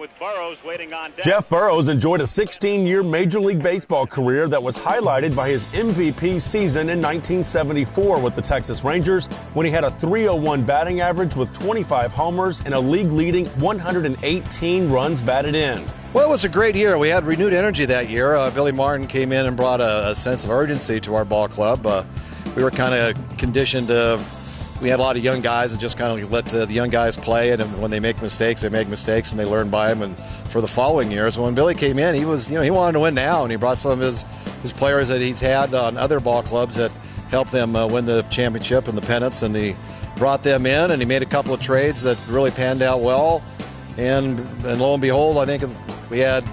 with Burroughs waiting on deck. Jeff Burroughs enjoyed a 16-year Major League Baseball career that was highlighted by his MVP season in 1974 with the Texas Rangers, when he had a .301 batting average with 25 homers and a league-leading 118 runs batted in. Well, it was a great year. We had renewed energy that year. Billy Martin came in and brought a sense of urgency to our ball club. We were kind of conditioned to. We had a lot of young guys and just kind of let the young guys play, and when they make mistakes, and they learn by them. And for the following years, when Billy came in, he was, he wanted to win now, and he brought some of his players that he's had on other ball clubs that helped them win the championship and the pennants, and he brought them in, and he made a couple of trades that really panned out well. And lo and behold, I think we had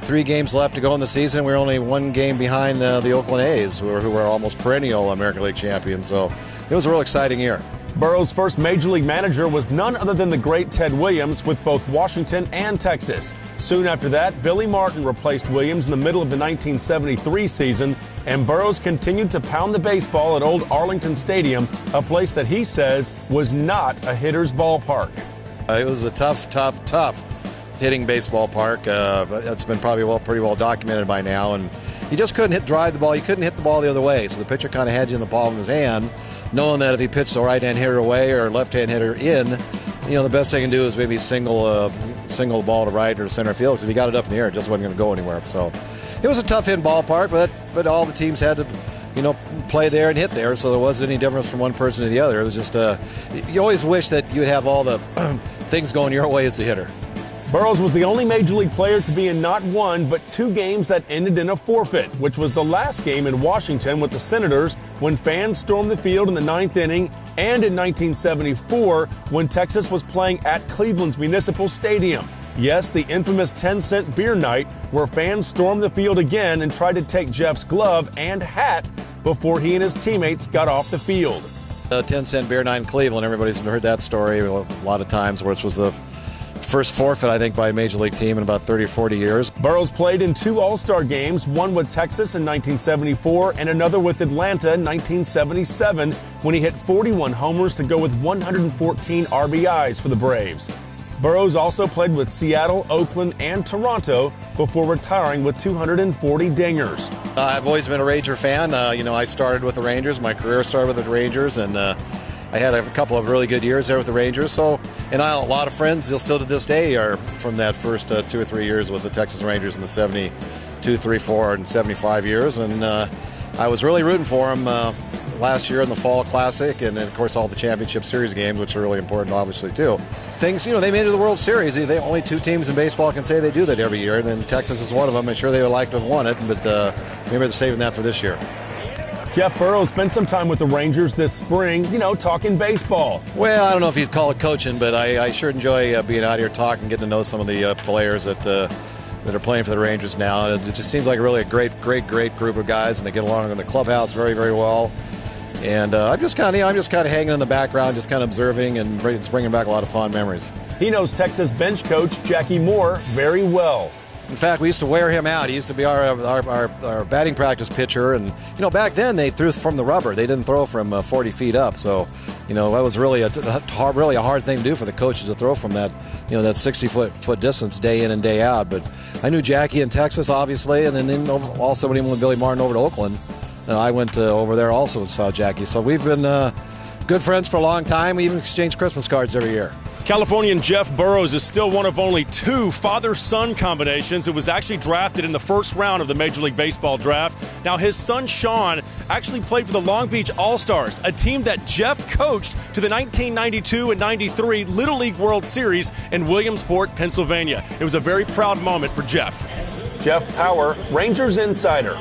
3 games left to go in the season. We were only 1 game behind the Oakland A's, who were almost perennial American League champions. So it was a real exciting year. Burroughs' first Major League manager was none other than the great Ted Williams with both Washington and Texas. Soon after that, Billy Martin replaced Williams in the middle of the 1973 season, and Burroughs continued to pound the baseball at Old Arlington Stadium, a place that he says was not a hitter's ballpark. It was a tough hitting baseball park. That's been probably pretty well documented by now, and he just couldn't drive the ball. He couldn't hit the ball the other way, so the pitcher kind of had you in the palm of his hand, knowing that if he pitched the right-hand hitter away or left-hand hitter in, the best they can do is maybe single the ball to right or center field, because if he got it up in the air, it just wasn't going to go anywhere. So it was a tough hitting ballpark, but all the teams had to play there and hit there, so there wasn't any difference from one person to the other. It was just you always wish that you would have all the things going your way as a hitter. Burroughs was the only Major League player to be in not 1 but 2 games that ended in a forfeit, which was the last game in Washington with the Senators when fans stormed the field in the 9th inning, and in 1974 when Texas was playing at Cleveland's Municipal Stadium. Yes, the infamous 10-cent beer night, where fans stormed the field again and tried to take Jeff's glove and hat before he and his teammates got off the field. 10-cent beer night in Cleveland, everybody's heard that story a lot of times, which was the first forfeit, I think, by a Major League team in about 30 or 40 years. Burroughs played in 2 All-Star games, one with Texas in 1974 and another with Atlanta in 1977, when he hit 41 homers to go with 114 RBIs for the Braves. Burroughs also played with Seattle, Oakland, and Toronto before retiring with 240 dingers. I've always been a Ranger fan. I started with the Rangers. My career started with the Rangers, and I had a couple of really good years there with the Rangers. A lot of friends still to this day are from that first 2 or 3 years with the Texas Rangers in the 72, 3, 4, and 75 years. And I was really rooting for them last year in the Fall Classic, and then, of course, all the Championship Series games, which are really important, obviously, too. Things, they made it to the World Series. They only 2 teams in baseball can say they do that every year, and then Texas is one of them. I'm sure they would like to have won it, but maybe they're saving that for this year. Jeff Burroughs spent some time with the Rangers this spring, talking baseball. Well, I don't know if you'd call it coaching, but I sure enjoy being out here talking, getting to know some of the players that are playing for the Rangers now. And it just seems like really a great group of guys, and they get along in the clubhouse very, very well. And I'm just kind of hanging in the background, just kind of observing, and it's bringing back a lot of fond memories. He knows Texas bench coach Jackie Moore very well. In fact, we used to wear him out. He used to be our batting practice pitcher, and back then they threw from the rubber. They didn't throw from 40 feet up, so that was really a hard thing to do for the coaches to throw from that that 60-foot distance day in and day out. But I knew Jackie in Texas, obviously, and then also when he went with Billy Martin over to Oakland, I went over there also and saw Jackie. So we've been good friends for a long time. We even exchange Christmas cards every year. Californian Jeff Burroughs is still one of only 2 father-son combinations who was actually drafted in the first round of the Major League Baseball draft. Now, his son Sean actually played for the Long Beach All-Stars, a team that Jeff coached to the 1992 and 93 Little League World Series in Williamsport, Pennsylvania. It was a very proud moment for Jeff. Jeff Power, Rangers Insider.